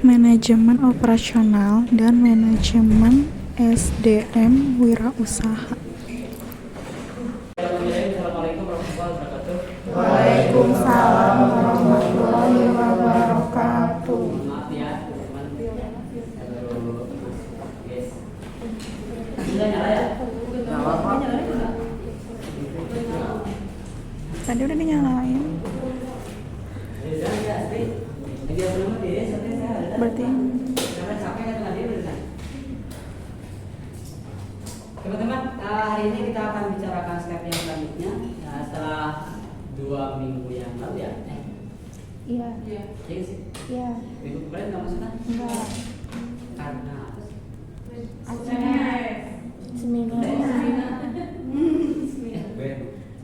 Manajemen operasional dan manajemen SDM wirausaha. Assalamualaikum warahmatullahi wabarakatuh. Waalaikumsalam warahmatullahi wabarakatuh. Maaf ya, teman. Yes. Sudah nyala ya? Nyala, Pak. Tadi udah dinyalain. Berarti teman-teman, hari ini kita akan bicarakan step yang selanjutnya. Setelah 2 minggu yang lalu ya? iya. Iya sih. Iya. Minggu kemarin nggak masuk kan? Enggak. Karena apa sih? Seminar.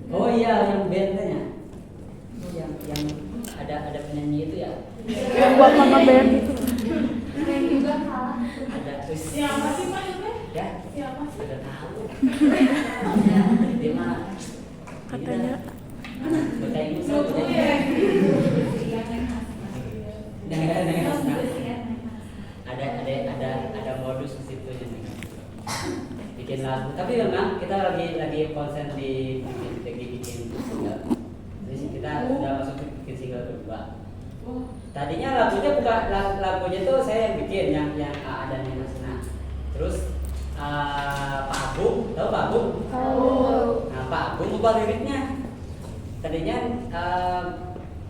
Oh iya, yang bandnya. Oh, yang ada penyanyi itu ya? Yang buat nama band itu. Ada terus. Siapa sih Pak itu? Ya? Siapa sih? Sudah tahu. Dia mah Katanya baca Inggris baca ada modus di situ jadi bikin lagu. Tapi memang kita lagi konsen di bikin single. Jadi kita sudah masuk bikin single kedua. Tadinya lagunya tuh saya yang bikin yang A dan yang Nasna. Terus Pak Agung, tahu Pak Agung? tahu. Nah, Pak Agung ubah liriknya. Tadinya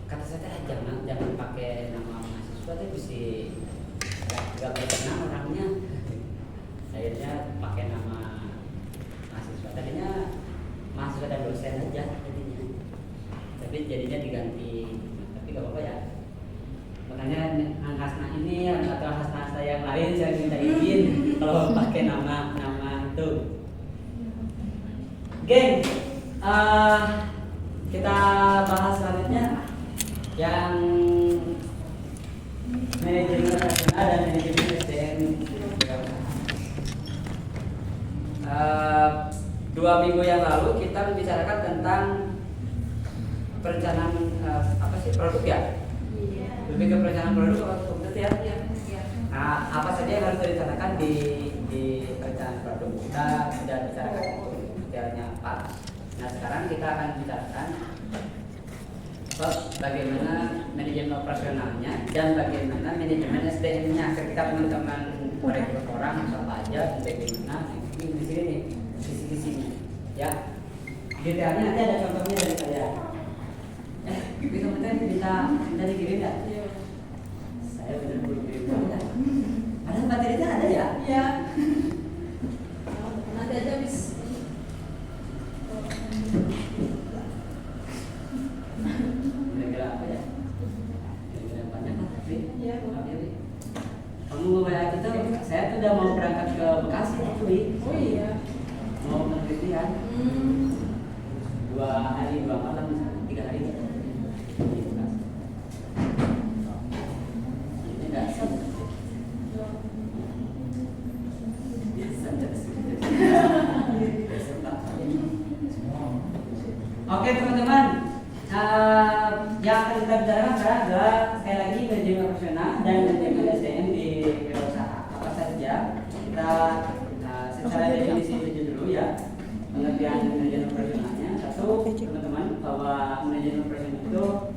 kata saya jangan pakai nama mahasiswa, tapi mesti nggak baik nama orangnya. Akhirnya pakai nama mahasiswa. Tadinya mahasiswa dan dosen aja tadinya. Tapi jadinya diganti. Tapi nggak apa-apa ya. Makanya Hasna ini atau Hasna saya yang lain saya minta izin kalau pakai nama itu. Geng, kita bahas selanjutnya yang manajemen operasional dan manajemen SDM. 2 minggu yang lalu kita membicarakan tentang perencanaan produk ya. Lebih ke perencanaan produk atau betul ya? Nah, apa saja yang harus direncanakan di perencanaan produk? Kita sudah bicarakan detailnya apa. Nah, sekarang kita akan bicarakan bagaimana manajemen operasionalnya dan bagaimana manajemen SDM-nya. Ketika teman-teman merekrut orang apa aja, bagaimana ini di sini nih, di sini ya. Detailnya nanti ada contohnya dari saya. Bisa dikirim ya? Saya benar-benar kirim aja. Ada materinya ada ya? Iya. Nanti aja bis. Kira-kira apa ya? Kira-kira banyak lah. Iya. Kamu mau WA kita? Saya tuh udah mau berangkat ke Bekasi tuh, Wi. Oh iya. Mau penelitian 2 hari 2 malam, 3 hari. Ini dasar. Oke teman-teman, yang akan kita bicarakan sekarang adalah sekali lagi manajemen operasional dan manajemen SDM di wirausaha. Apa saja kita secara definisi saja dulu ya, pengertian manajemen operasionalnya. Satu, teman-teman, bahwa manajemen operasional itu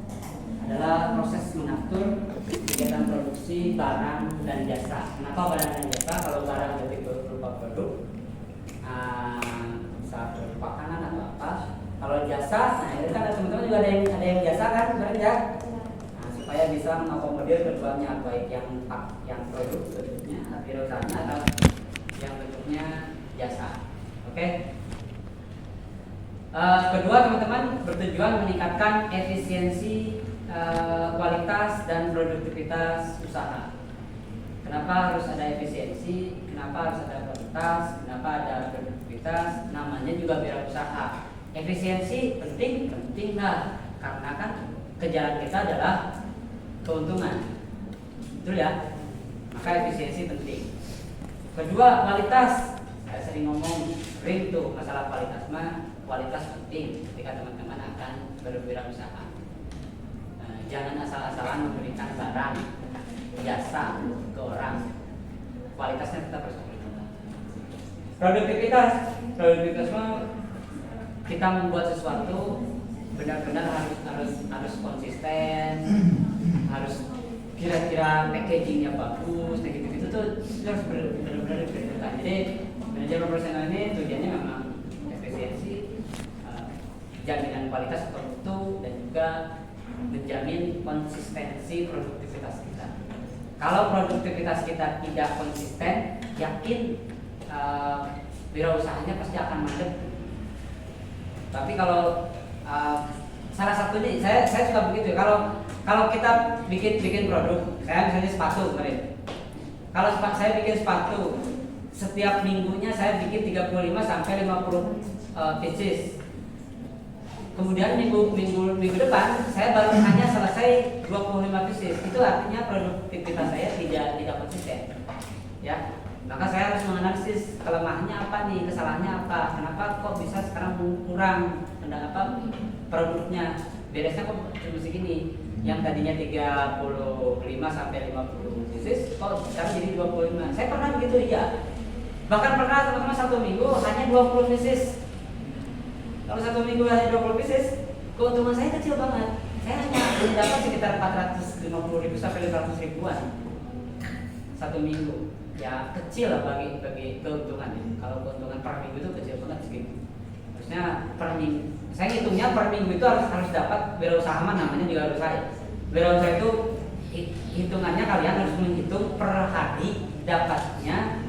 adalah proses mengatur kegiatan produksi barang dan jasa. Kenapa barang dan jasa? Kalau barang berarti berupa produk, bisa berupa makanan atau apa. Kalau jasa, nah itu kan teman-teman juga ada yang jasa kan sebenarnya ya. Nah, supaya bisa mengakomodir keduanya, baik yang produk bentuknya wirausaha atau yang bentuknya jasa. Oke. Kedua teman-teman bertujuan meningkatkan efisiensi, kualitas dan produktivitas usaha. Kenapa harus ada efisiensi? Kenapa harus ada kualitas? Kenapa ada produktivitas? Namanya juga wirausaha. Efisiensi penting lah, karena kan kejalan kita adalah keuntungan, betul ya? Maka efisiensi penting. Kedua, kualitas. Saya sering ngomong sering tuh masalah kualitas kualitas penting ketika teman-teman akan berwirausaha. Jangan asal-asalan memberikan barang jasa ke orang, kualitasnya tetap harus berubah. Produktivitas mah kita membuat sesuatu benar-benar harus konsisten, harus kira-kira packagingnya bagus, nah gitu-gitu tuh harus benar-benar diperhitungkan. Jadi manajemen operasional ini tujuannya memang efisiensi, jaminan kualitas produk dan juga menjamin konsistensi produktivitas kita. Kalau produktivitas kita tidak konsisten, yakin wirausahanya pasti akan mandek. Tapi kalau salah satunya saya suka begitu ya. Kalau kita bikin produk, saya misalnya sepatu kemarin. Kalau saya bikin sepatu, setiap minggunya saya bikin 35 sampai 50 pieces. Kemudian minggu depan saya baru hanya selesai 25 pieces. Itu artinya produktivitas saya tidak konsisten. Ya. Maka saya harus menganalisis kelemahannya apa nih, kesalahannya apa, kenapa kok bisa sekarang kurang produknya, beresnya kok cuma segini, yang tadinya 35 sampai 50 pieces kok sekarang jadi 25. Saya pernah begitu ya, bahkan pernah teman-teman satu minggu hanya 20 pieces. Kalau satu minggu hanya 20 pieces, keuntungan saya kecil banget. Saya hanya dapat sekitar 450.000 sampai 500 ribuan satu minggu. Ya kecil lah bagi keuntungan. Kalau keuntungan per minggu itu kecil banget segitu. Harusnya per minggu, saya hitungnya per minggu itu harus dapat wirausaha namanya juga harus saya. Wirausaha itu hitungannya kalian harus menghitung per hari dapatnya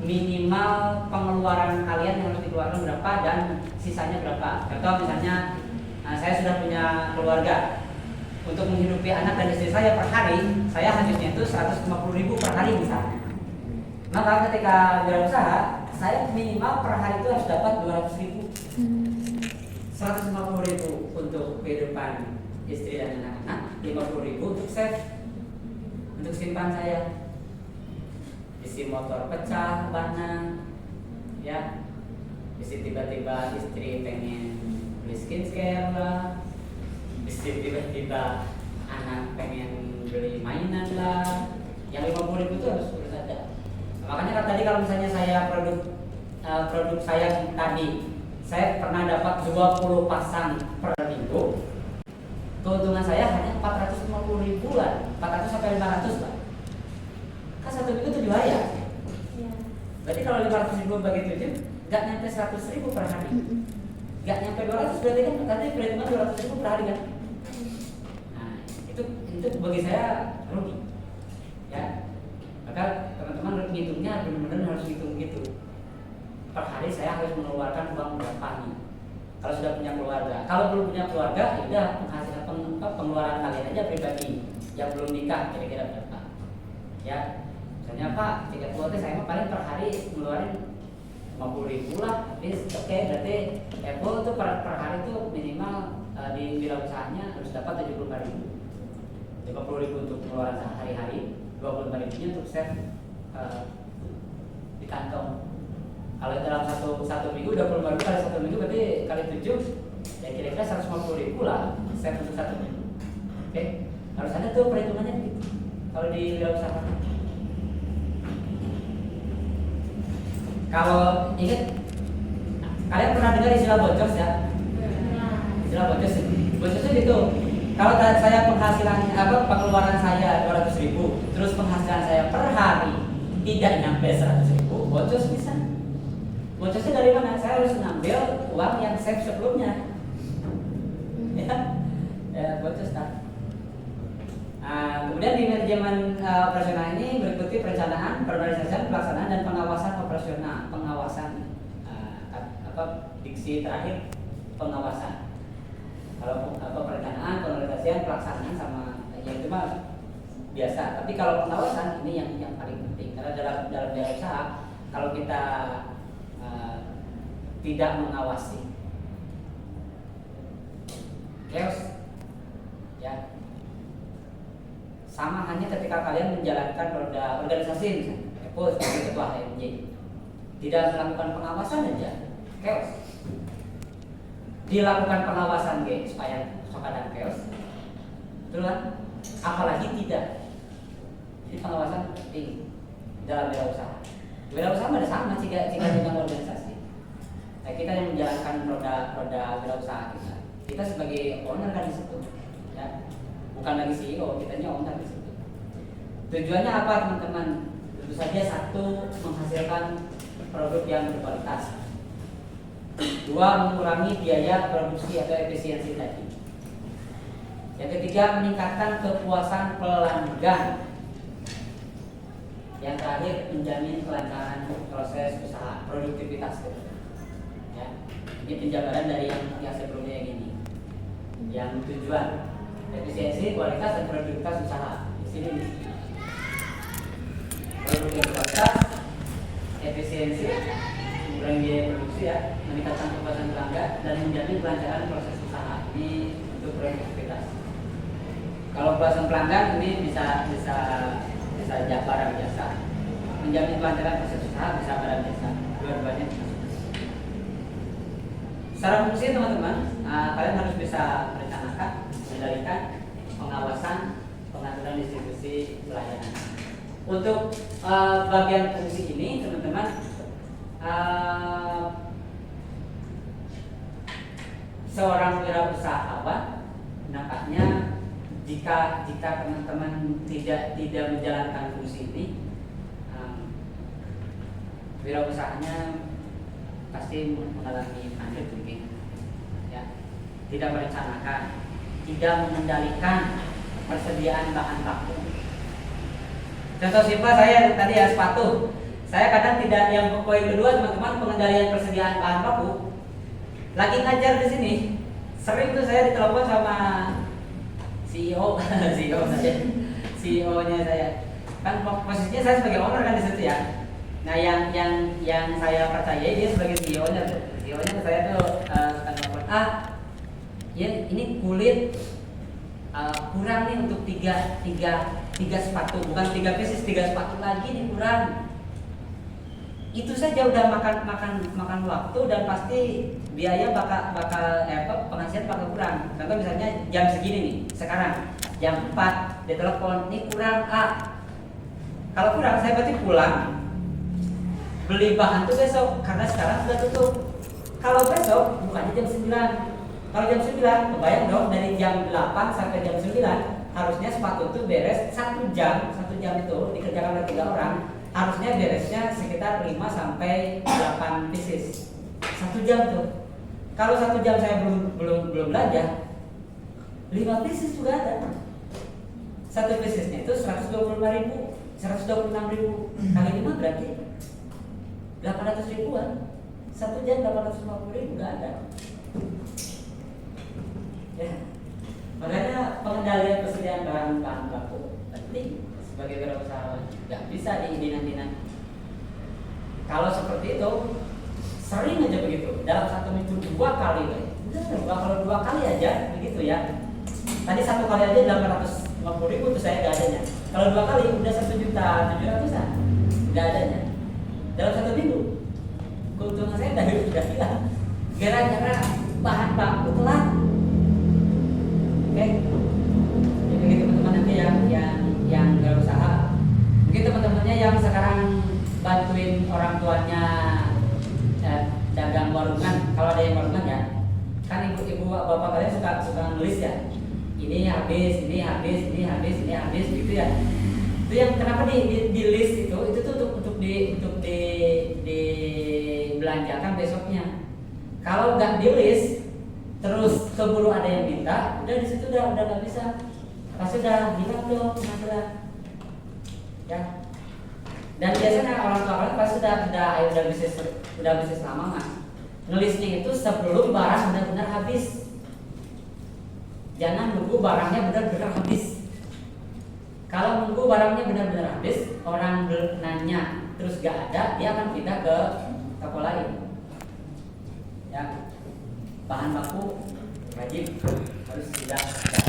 minimal pengeluaran kalian yang harus dikeluarkan berapa dan sisanya berapa. Contoh misalnya saya sudah punya keluarga, untuk menghidupi anak dan istri saya per hari, saya habisnya itu 150.000 per hari misalnya. Maka ketika wirausaha, saya minimal per hari itu harus dapat 200.000, 150.000 untuk kehidupan istri dan anak-anak, 50.000 untuk save, untuk simpan saya. Isi motor pecah, bannya, ya. Isi tiba-tiba istri pengen beli skincare lah, isi tiba-tiba anak pengen beli mainan lah, yang 50.000 itu harus ada. Makanya kan tadi kalau misalnya saya produk saya tadi, saya pernah dapat 20 pasang per minggu, keuntungan saya hanya 450.000 lah, 400 sampai 500 lah. Kan satu minggu 7 hari ya. Berarti kalau 500.000 bagi 7, nggak nyampe 100.000 per hari. Nggak nyampe 200, berarti kan tadi perhitungan 200.000 per hari kan. Nah, itu bagi saya rugi. Ya. Maka teman-teman ngitungnya benar-benar harus hitung gitu. Per hari saya harus mengeluarkan uang berapa nih. Kalau sudah punya keluarga, kalau belum punya keluarga, ya udah penghasilan pengeluaran kalian aja pribadi. Yang belum nikah kira-kira berapa? Ya, misalnya Pak, tiket keluarga saya paling per hari ngeluarin 50.000 lah. Oke, berarti Apple tuh per hari tuh minimal di wirausahanya harus dapat 75.000. 50.000 untuk pengeluaran sehari-hari, 25.000-nya untuk save di kantong. Kalau dalam satu minggu 25.000 kali satu minggu berarti kali 7, ya kira-kira 150.000 lah save untuk satu minggu. Oke, harus ada tuh perhitungannya begitu. Kalau di wirausaha. Kalau ingat, kalian pernah dengar istilah boncos ya? Istilah boncos itu gitu. Kalau saya penghasilan pengeluaran saya 200.000, terus penghasilan saya per hari tidak nyampe 100.000, boncos bisa. Boncosnya dari mana? Saya harus ngambil uang yang save sebelumnya. Ya, boncos kan. Kemudian di manajemen operasional ini berikuti perencanaan, penormalisasian, pelaksanaan dan pengawasan operasional. Pengawasan diksi terakhir pengawasan. Kalau perencanaan, penormalisasian, pelaksanaan sama ya itu mah biasa. Tapi kalau pengawasan ini yang paling penting karena dalam wirausaha kalau kita tidak mengawasi chaos ya. Sama hanya ketika kalian menjalankan roda organisasi misalnya, sebagai ketua HMJ, tidak melakukan pengawasan aja, chaos. Dilakukan pengawasan supaya sok ada chaos, betul kan? Apalagi tidak. Jadi pengawasan penting dalam wirausaha. Wirausaha ada sama jika dengan organisasi. Nah, kita yang menjalankan roda wirausaha kita. Kita sebagai owner kan di situ, ya. Bukan lagi CEO, kitanya owner di situ. Tujuannya apa teman-teman? Tentu saja satu, menghasilkan produk yang berkualitas. Dua, mengurangi biaya produksi atau efisiensi tadi. Yang ketiga, meningkatkan kepuasan pelanggan. Yang terakhir, menjamin kelancaran proses usaha, produktivitas. Ya. Ini penjabaran dari yang sebelumnya yang ini. Yang tujuan, efisiensi, kualitas, dan produktivitas usaha. Di sini produktivitas, efisiensi, mengurangi biaya produksi, ya, meningkatkan kepuasan pelanggan, dan menjamin kelancaran proses usaha. Ini untuk produktivitas. Kalau kepuasan pelanggan ini bisa barang jasa. Menjamin kelancaran proses usaha bisa barang jasa. Dua-duanya. Secara fungsi teman-teman, kalian harus bisa merencanakan, mengendalikan, pengawasan, pengaturan distribusi pelayanan. Untuk bagian fungsi ini teman-teman, seorang wirausahawan nampaknya jika teman-teman tidak menjalankan fungsi ini, wirausahanya pasti mengalami mandek mungkin, ya. Tidak merencanakan, tidak mengendalikan persediaan bahan baku. Contoh simpel saya tadi ya, sepatu. Saya kadang tidak, yang poin kedua teman-teman, pengendalian persediaan bahan baku. Lagi ngajar di sini, sering tuh saya ditelepon sama CEO-nya saya. Kan posisinya saya sebagai owner kan di situ ya. Nah, yang saya percayai dia sebagai CEO-nya ke saya tuh telepon, ya ini kulit kurang nih untuk tiga sepatu, bukan 3 pieces, 3 sepatu lagi nih kurang. Itu saja udah makan waktu dan pasti biaya bakal penghasilan bakal kurang. Contoh misalnya jam segini nih, sekarang jam 4 dia telepon, ini kurang Kalau kurang saya berarti pulang beli bahan tuh besok, karena sekarang sudah tutup. Kalau besok bukannya jam 9. Kalau jam 9, kebayang dong, dari jam 8 sampai jam 9 harusnya sepatu itu beres 1 jam. 1 jam itu dikerjakan oleh 3 orang. Harusnya beresnya sekitar 5 sampai 8 pieces. 1 jam tuh. Kalau 1 jam saya belum belanja, 5 pieces juga ada. 1 piecesnya itu 125.000, 126.000 kali 5 berarti 800 ribuan. 1 jam 850.000 nggak ada. Ya, makanya pengendalian persediaan bahan baku penting sebagai wirausahawan. Nggak bisa diinan-inan. Kalau seperti itu, sering aja begitu. Dalam 1 minggu 2 kali, kalau 2 kali aja begitu ya. Tadi 1 kali aja 850.000 itu saya nggak adanya. Kalau 2 kali udah 1.700.000-an nggak adanya. Dalam 1 minggu, keuntungan saya udah hilang. Gara-gara bahan baku telat. Oke, jadi begitu teman-teman nanti yang berusaha, mungkin teman-temannya yang sekarang bantuin orang tuanya dagang warungan, kalau ada yang warungan ya, kan ibu bapak kalian suka nulis ya, ini habis gitu ya. Itu yang kenapa di list itu tuh untuk dibelanjakan besoknya. Kalau nggak di list terus keburu ada yang minta, udah di situ udah nggak bisa, pasti udah hilang dong penghasilan, ya. Dan biasanya orang tua kalian pasti udah bisnis lama mas. Ngelisnya itu sebelum barang benar-benar habis. Jangan nunggu barangnya benar-benar habis. Kalau nunggu barangnya benar-benar habis, orang nanya terus gak ada, dia akan pindah ke toko lain. Ya. Bahan baku wajib harus tidak ada.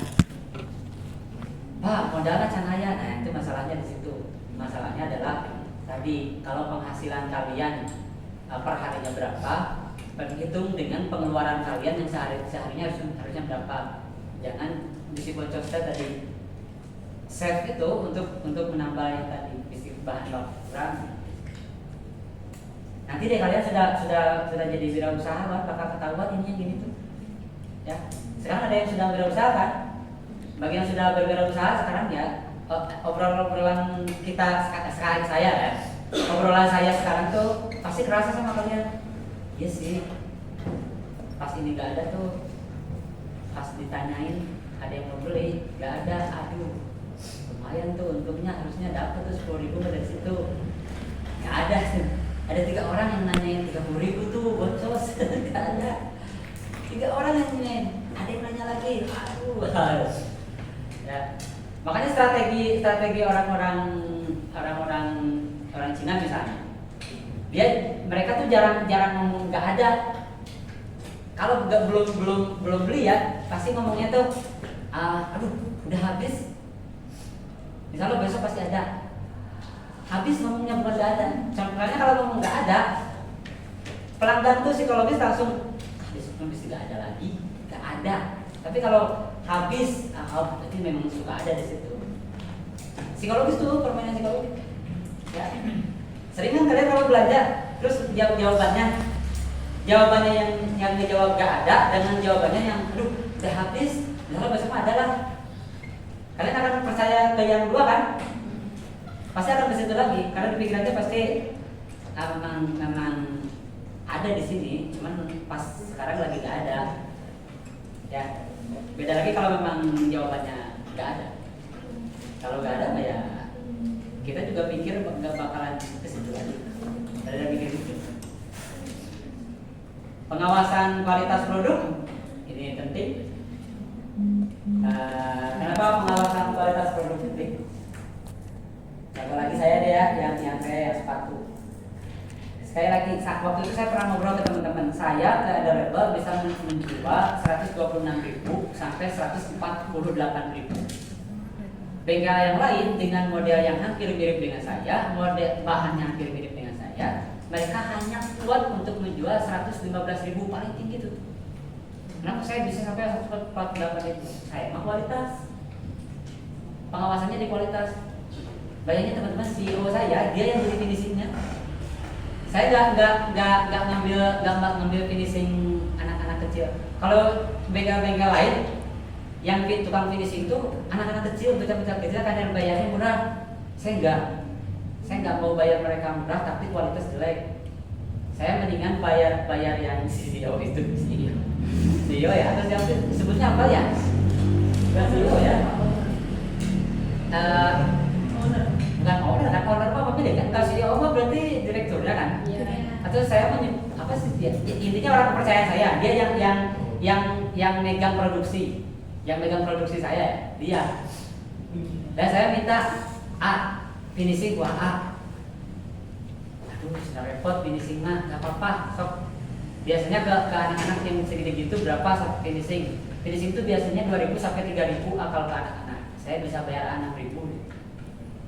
Pak, modalnya canaya, nah itu masalahnya di situ. Masalahnya adalah tadi kalau penghasilan kalian per harinya berapa, berhitung dengan pengeluaran kalian yang seharinya harusnya berapa. Jangan disi bocor tadi. save itu untuk menambah yang tadi isi bahan baku kurang. Nanti deh kalian sudah jadi wirausaha bakal ketahuan ini yang gini tuh. Ya. Sekarang ada yang sudah berwirausaha kan? Bagi yang sudah berwirausaha sekarang ya obrolan kita sekarang saya ya. Obrolan saya sekarang tuh pasti kerasa sama kalian. Iya sih. Pas ini gak ada tuh. Pas ditanyain ada yang mau beli, gak ada. Aduh. Lumayan tuh untungnya harusnya dapat tuh 10.000 dari situ. Gak ada. Ada 3 orang yang nanyain 30.000 tuh bocos. Gak ada. 3 orang yang nanyain. Ada yang nanya lagi. Aduh. Ya. Makanya strategi orang Cina misalnya. Mereka tuh jarang ngomong nggak ada. Kalau belum beli ya, pasti ngomongnya tuh aduh, udah habis. Misalnya besok pasti ada. Habis ngomongnya bukan nggak ada. Contohnya kalau ngomong nggak ada, pelanggan tuh psikologis langsung besok mesti nggak ada lagi, nggak ada. Tapi kalau habis, berarti memang suka ada di situ. Psikologis tuh permainan psikologis. Ya. Sering kan kalian kalau belanja, terus jawabannya yang dijawab gak ada dengan jawabannya yang aduh udah habis, misalnya besok ada lah. Kalian akan percaya ke yang dua kan? Pasti akan ke situ lagi, karena di pikirannya pasti memang ada di sini, cuman pas sekarang lagi gak ada. Ya, beda lagi kalau memang jawabannya gak ada. Kalau gak ada, ya kita juga pikir nggak bakalan ke situ lagi. Ada mikir gitu. Pengawasan kualitas produk ini penting. Kenapa pengawasan kualitas produk penting? Apalagi saya deh ya, yang saya sepatu. Sekali lagi, waktu itu saya pernah ngobrol ke teman-teman saya ke ada label bisa menjual 126.000 sampai 148.000. Bengkel yang lain dengan model yang hampir mirip dengan saya, model bahan yang hampir mirip dengan saya, mereka hanya kuat untuk menjual 115.000 paling tinggi tuh. Kenapa saya bisa sampai 148.000? Saya mah kualitas. Pengawasannya di kualitas. Bayangin teman-teman, CEO saya dia yang beli finishingnya. Saya nggak ngambil finishing anak-anak kecil. Kalau bengkel-bengkel lain yang tukang finishing itu anak-anak kecil, bocah-bocah kecil kadang bayarnya murah. Saya nggak mau bayar mereka murah tapi kualitas jelek. Saya mendingan bayar yang CEO itu CEO ya, atau siapa sebutnya apa ya? Bukan CEO ya. Bukan owner, kan owner apa beda kan? Kalau CEO mah berarti direkturnya kan? Yeah. Atau saya apa sih dia? Intinya orang kepercayaan saya, dia yang megang produksi. Yang megang produksi saya, dia. Dan saya minta A, finishing gua A. Aduh, sudah repot finishing mah, nggak apa-apa. Sok. Biasanya ke anak-anak yang segede gitu berapa finishing? Finishing itu biasanya 2.000 sampai 3.000 akal ke anak-anak. Saya bisa bayar 6.000.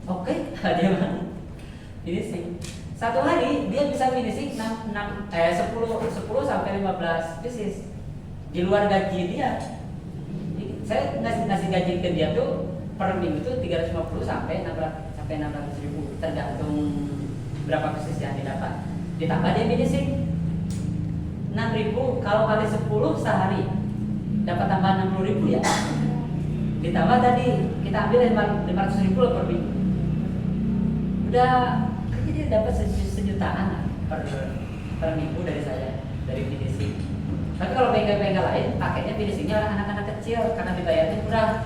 Oke, dia mah finishing. Satu hari dia bisa finishing 10 sampai 15 pieces. Di luar gaji dia. Saya ngasih gaji ke dia tuh per minggu tuh 350 sampai 600.000 tergantung berapa pieces yang didapat. Ditambah dia finishing 6.000 kalau kali 10 sehari dapat tambah 60.000 ya. Ditambah tadi kita ambil 500.000 per minggu. Udah kayaknya dia dapat sejutaan per minggu dari saya dari finishing. Tapi kalau bengkel-bengkel lain pakainya finishingnya anak-anak kecil karena dibayarnya murah.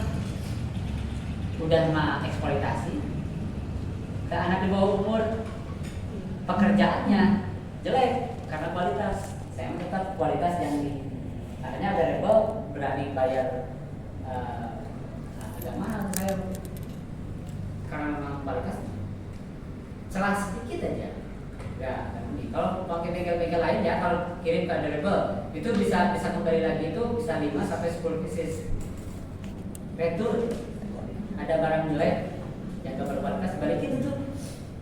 Udah mah eksploitasi ke anak di bawah umur, pekerjaannya jelek karena kualitas. Saya mendapat kualitas yang tinggi. Makanya ada label berani bayar agak mahal saya karena memang kualitas celah sedikit aja. Kalau pakai bengkel-bengkel lain ya, kalau kirim ke ada label itu bisa kembali lagi itu bisa 5 sampai 10 pieces. Retur ada barang jelek yang gak berkualitas balikin itu.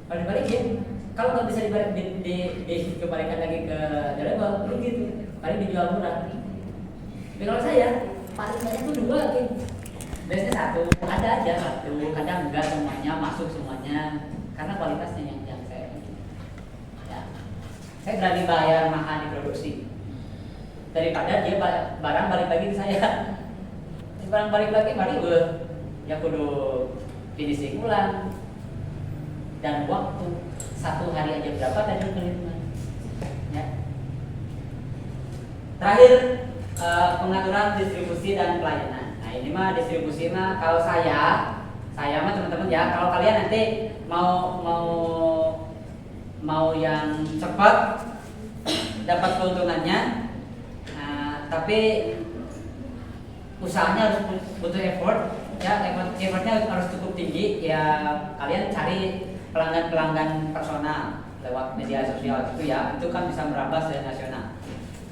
Kalau dibalikin, kalau nggak bisa dikembalikan lagi ke label, begitu. Paling dijual murah. Tapi kalau saya paling banyak tuh 2 gitu. Biasanya satu, ada aja satu, kadang enggak semuanya masuk semuanya, karena kualitasnya yang saya ya. Saya berani bayar mahal di produksi daripada dia barang balik lagi ke saya. Barang balik lagi mari ya kudu finishing ulang dan waktu 1 hari aja berapa tadi perhitungan ya. Terakhir pengaturan distribusi dan pelayanan. Nah ini mah distribusi mah kalau saya mah teman-teman ya, kalau kalian nanti mau yang cepat dapat keuntungannya, tapi usahanya harus butuh effort ya, effortnya harus cukup tinggi ya. Kalian cari pelanggan personal lewat media sosial itu ya, itu kan bisa merambah ke nasional.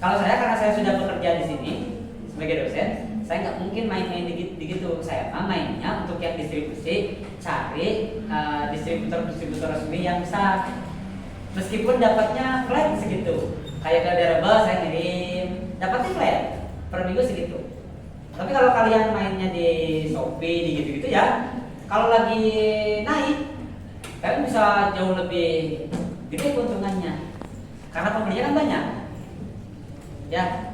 Kalau saya, karena saya sudah bekerja di sini sebagai dosen, saya nggak mungkin main-main gitu. Saya mainnya untuk yang distribusi, cari distributor resmi yang besar. Meskipun dapatnya flat segitu, kayak ke Dereba saya ngirim, dapatnya flat per minggu segitu. Tapi kalau kalian mainnya di Shopee, di gitu-gitu ya, kalau lagi naik, kalian bisa jauh lebih gede keuntungannya, karena pembelinya kan banyak. Ya,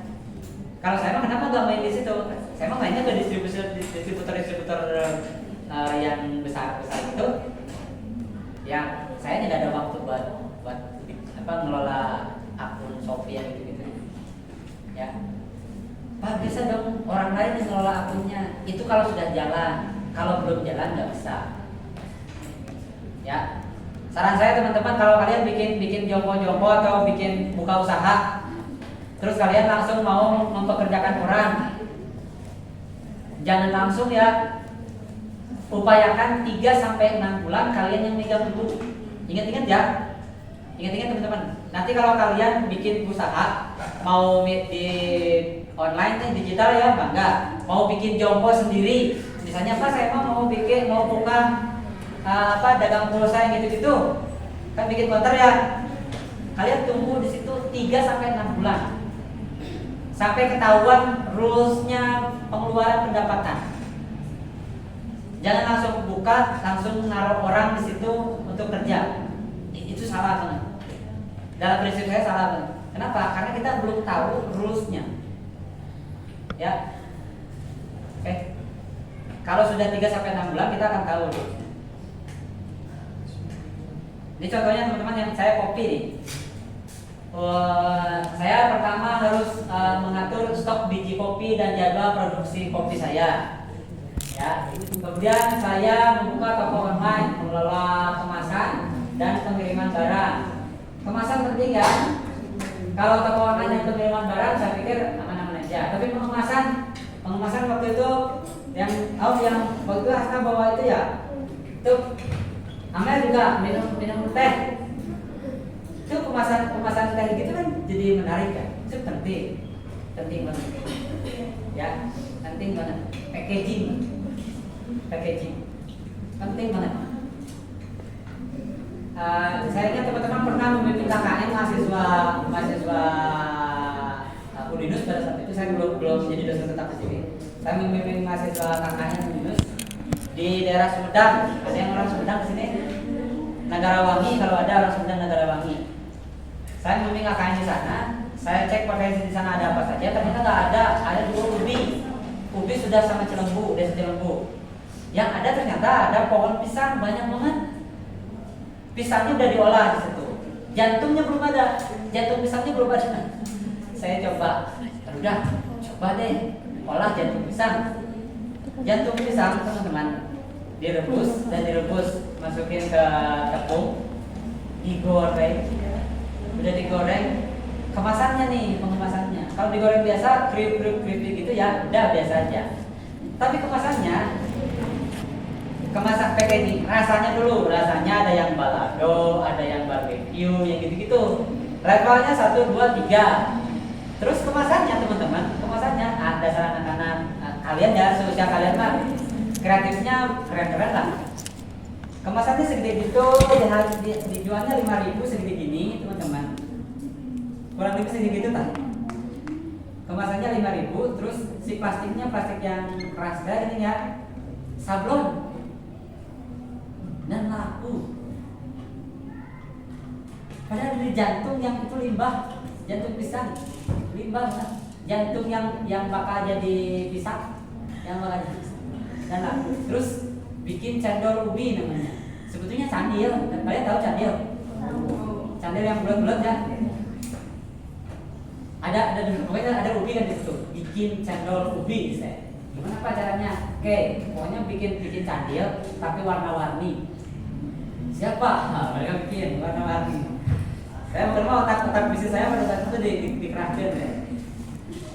kalau saya mah kenapa nggak main di situ? Saya mah mainnya ke distributor yang besar itu. Ya, saya tidak ada waktu buat ngelola akun Shopee yang gitu. Ya, Pak bisa dong orang lain yang ngelola akunnya. Itu kalau sudah jalan, kalau belum jalan nggak bisa. Ya, saran saya teman-teman, kalau kalian bikin jompo atau bikin buka usaha, terus kalian langsung mau mempekerjakan orang, jangan langsung ya. Upayakan 3-6 bulan kalian yang megang dulu. Ingat-ingat ya. Ingat-ingat teman-teman. Nanti kalau kalian bikin usaha, mau di online nih, digital ya, bangga. Mau bikin jompo sendiri, misalnya Pak saya mau buka dagang pulsa yang gitu-gitu, kan bikin konter ya. Kalian tunggu di situ 3-6 bulan. Sampai ketahuan rulesnya pengeluaran pendapatan. Jangan langsung buka, langsung naruh orang di situ untuk kerja. Itu salah banget. Dalam prinsip saya salah banget. Kenapa? Karena kita belum tahu rulesnya. Ya. Oke. Kalau sudah 3-6 bulan kita akan tahu rulesnya. Ini contohnya teman-teman yang saya copy nih. Saya pertama harus mengatur stok biji kopi dan jadwal produksi kopi saya. Ya. Kemudian saya membuka toko online, mengelola kemasan dan pengiriman barang. Kemasan penting kan? Kalau toko online dan pengiriman barang saya pikir aman-aman aja. Tapi pengemasan waktu itu yang waktu itu Hasna bawa itu ya, itu Amel juga minum teh. Itu kemasan teh gitu kan jadi menarik kan? Itu penting banget. Ya, penting banget. Packaging penting banget. Saya ingat teman-teman pernah memimpin KKN mahasiswa Udinus. Pada saat itu saya belum jadi dosen tetap di sini. Saya memimpin mahasiswa KKN Udinus di daerah Sumedang. Ada yang orang Sumedang di sini? Negarawangi, kalau ada orang Sumedang Negarawangi. Saya memimpin KKN di sana. Saya cek potensi di sana ada apa saja. Ternyata nggak ada. Ada 2 ubi sudah sama Cilembu, desa Cilembu. Yang ada ternyata ada pohon pisang banyak banget. Pisangnya udah diolah di situ. Jantungnya belum ada. Jantung pisangnya belum ada. Saya coba deh olah jantung pisang. Jantung pisang teman-teman direbus, masukin ke tepung, digoreng. Udah digoreng, kemasannya nih, pengemasannya. Kalau digoreng biasa, crispy gitu ya, udah biasa aja. Tapi kemasan packaging, rasanya ada yang balado, ada yang barbecue, yang gitu-gitu. Levelnya 1, 2, 3. Terus kemasannya teman-teman, ada anak-anak kalian ya, seusia kalian mah kreatifnya keren-keren lah. Kemasannya segede gitu, dijualnya 5.000 segede gini teman-teman. Kurang lebih segede gitu kan. Kemasannya 5.000, terus si plastiknya plastik yang keras kayak gini ya. sablon dan laku. Padahal dari jantung yang itu limbah, jantung pisang, limbah, jantung yang bakal jadi pisang, yang bakal jadi pisang dan laku. Terus bikin cendol ubi namanya. Sebetulnya candil, kalian tahu candil? Candil yang bulat-bulat ya. Ada pokoknya ada ubi kan di situ. Bikin cendol ubi saya. Gimana Pak caranya? Oke, pokoknya bikin candil tapi warna-warni. Siapa? Nah, mereka bikin warna-warni. Saya mau otak bisnis saya pada saat itu dikerahkan ya.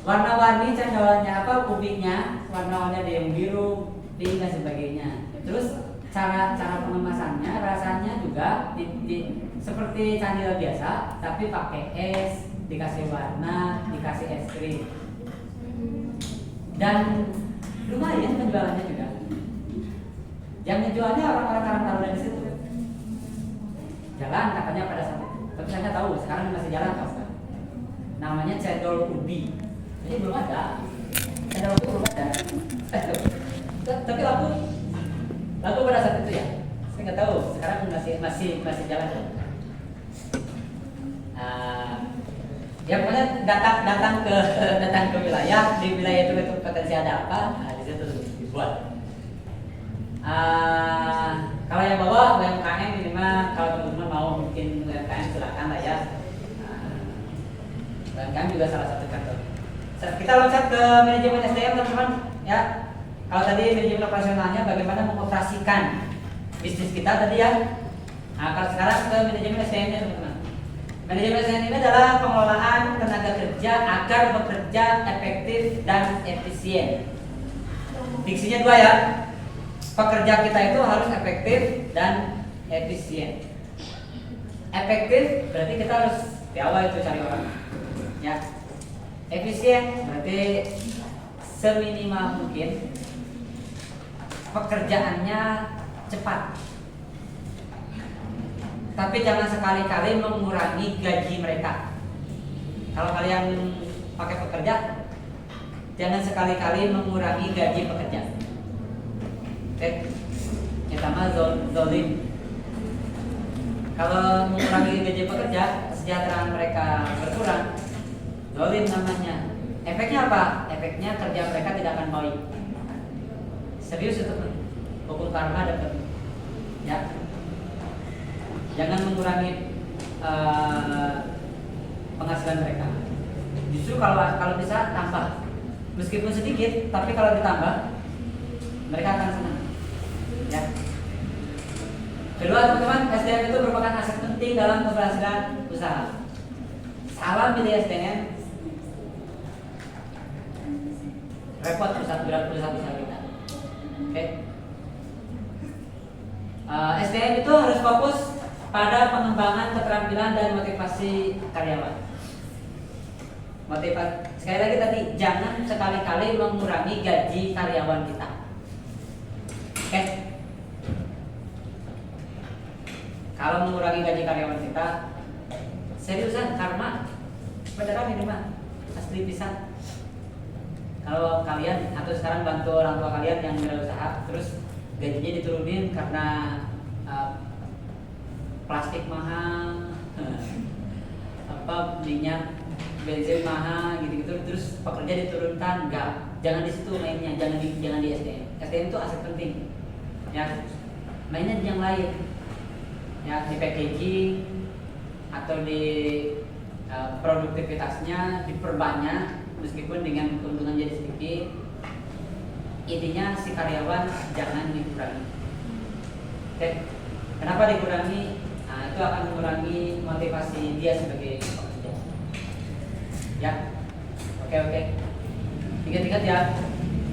Warna-warni cendolannya apa? Ubinya warna-warni ada yang biru, pink dan sebagainya. Terus cara pengemasannya rasanya juga seperti candil biasa tapi pakai es, dikasih warna, dikasih es krim. Dan lumayan penjualannya juga. Yang menjualnya orang-orang Karang Taruna di situ. Jalan katanya pada saat itu. Tapi saya nggak tahu sekarang masih jalan kok. Namanya cendol ubi. Jadi belum ada. Cendol ubi belum ada. Tapi laku pada saat itu ya. Saya nggak tahu sekarang masih jalan. Ya pokoknya datang ke wilayah, di wilayah itu potensi ada apa, di situ dibuat. Kalau yang bawa UMKM minimal, kalau teman-teman mau bikin UMKM silakan lah ya. UMKM juga salah satu kantor. Kita loncat ke manajemen SDM teman-teman ya. Kalau tadi manajemen operasionalnya bagaimana mengoperasikan bisnis kita tadi ya. Nah kalau sekarang ke manajemen SDM-nya teman-teman. Manajemen SDM ini adalah pengelolaan tenaga kerja agar bekerja efektif dan efisien. Diksinya dua ya. Pekerja kita itu harus efektif dan efisien. Efektif berarti kita harus di awal itu cari orang, ya. Efisien berarti seminimal mungkin pekerjaannya cepat. Tapi jangan sekali-kali mengurangi gaji mereka. Kalau kalian pakai pekerja, jangan sekali-kali mengurangi gaji pekerja. Kita mah zolim. Kalau mengurangi gaji pekerja, kesejahteraan mereka berkurang. Zolim namanya. Efeknya apa? Efeknya kerja mereka tidak akan baik. Serius itu, hukum karma dapat. Ya. Jangan mengurangi penghasilan mereka. Justru kalau bisa tambah. Meskipun sedikit, tapi kalau ditambah, mereka akan senang. Ya. Kedua teman-teman, SDM itu merupakan aset penting dalam keberhasilan usaha. Salah milih SDM, repot berat usaha kita. Oke. SDM itu harus fokus pada pengembangan keterampilan dan motivasi karyawan. Sekali lagi tadi, jangan sekali-kali mengurangi gaji karyawan kita. Oke. Kalau mengurangi gaji karyawan kita, seriusan karma beneran ini mah asli pisan. Kalau kalian atau sekarang bantu orang tua kalian yang berusaha, terus gajinya diturunin karena plastik mahal, minyak bensin mahal, gitu-gitu, terus pekerja diturunkan, enggak. Jangan di situ mainnya, jangan di SDM. SDM itu aset penting. Ya, mainnya di yang lain. Ya, di packaging atau di produktivitasnya diperbanyak meskipun dengan keuntungan jadi sedikit. Intinya si karyawan jangan dikurangi. Oke. Kenapa dikurangi? Nah, itu akan mengurangi motivasi dia sebagai pekerja. Ya. Oke. Ingat-ingat ya.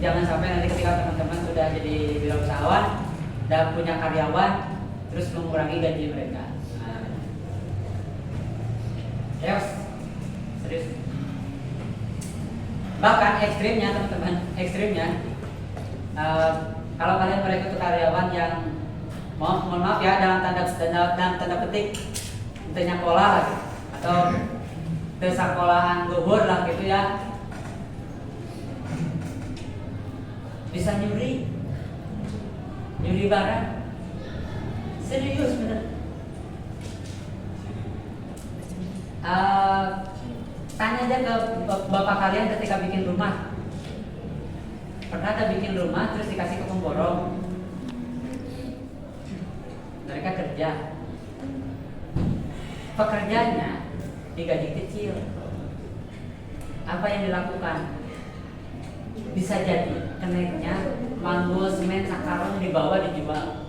Jangan sampai nanti ketika teman-teman sudah jadi wirausahawan dan punya karyawan terus mengurangi gaji mereka. Nah. Serius. Bahkan ekstrimnya teman-teman, kalau kalian merekrut karyawan yang mohon maaf ya dalam tanda petik tanya pola lagi atau desakolahan luhur lah gitu ya, bisa nyuri Judi barang. Serius bener. Tanya aja ke bapak kalian ketika bikin rumah. Pernah ada bikin rumah terus dikasih ke pemborong? Mereka kerja. Pekerjaannya digaji kecil. Apa yang dilakukan? Bisa jadi keneknya manggul semen sakarong dibawa dijual,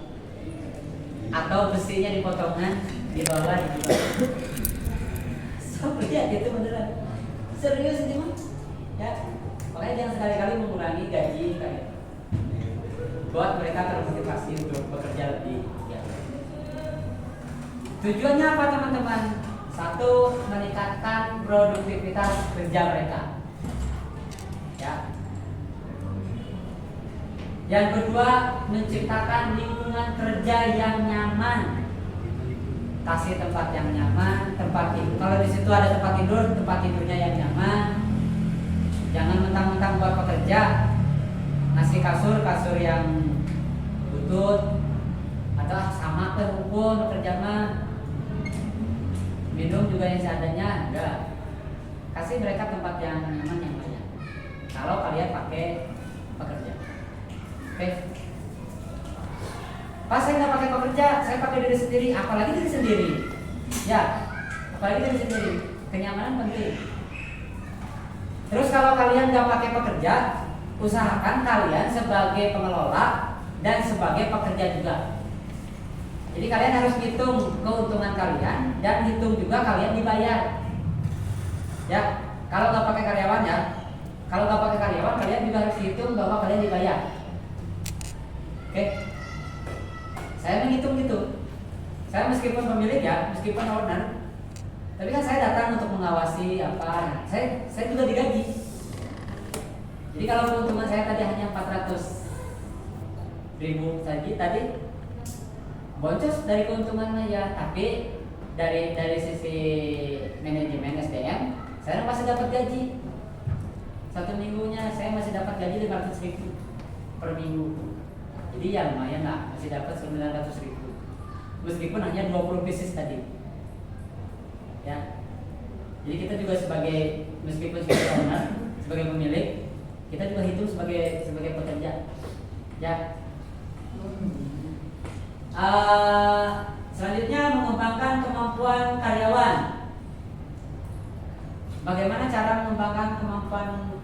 atau besinya dipotongan dibawa dijual. Seperti gitu beneran. Serius ini mah. Ya, makanya jangan sekali-kali mengurangi gaji kayak buat mereka termotivasi untuk bekerja lebih. Ya. Tujuannya apa teman-teman? Satu, meningkatkan produktivitas kerja mereka. Ya. Yang kedua, menciptakan lingkungan kerja yang nyaman. Kasih tempat yang nyaman, tempat tidur. Kalau di situ ada tempat tidurnya yang nyaman. Jangan mentang-mentang buat pekerja ngasih kasur yang butut atau sama terkumpul bekerja mah. Minum juga yang seadanya, enggak. Kasih mereka tempat yang nyaman yang banyak. Kalau kalian pakai pekerja. Oke. Pas saya nggak pakai pekerja, saya pakai diri sendiri. Apalagi diri sendiri, ya. Apalagi diri sendiri. Kenyamanan penting. Terus kalau kalian nggak pakai pekerja, usahakan kalian sebagai pengelola dan sebagai pekerja juga. Jadi kalian harus hitung keuntungan kalian dan hitung juga kalian dibayar. Ya. Kalau nggak pakai karyawan ya, kalau nggak pakai karyawan kalian juga harus hitung bahwa kalian dibayar. Oke. Saya menghitung gitu. Saya meskipun pemilik ya, meskipun owner, tapi kan saya datang untuk mengawasi apa. Saya juga digaji. Jadi kalau keuntungan saya tadi hanya 400.000 saja tadi, boncos dari keuntungannya ya. Tapi dari sisi manajemen SDM, saya masih dapat gaji. Satu minggunya saya masih dapat gaji 500.000 per minggu. Jadi ya lumayan lah, masih dapat 900.000 meskipun hanya 20 pieces tadi. Ya. Jadi kita juga meskipun sebagai owner, sebagai pemilik, kita juga hitung sebagai pekerja. Ya. Selanjutnya mengembangkan kemampuan karyawan. Bagaimana cara mengembangkan kemampuan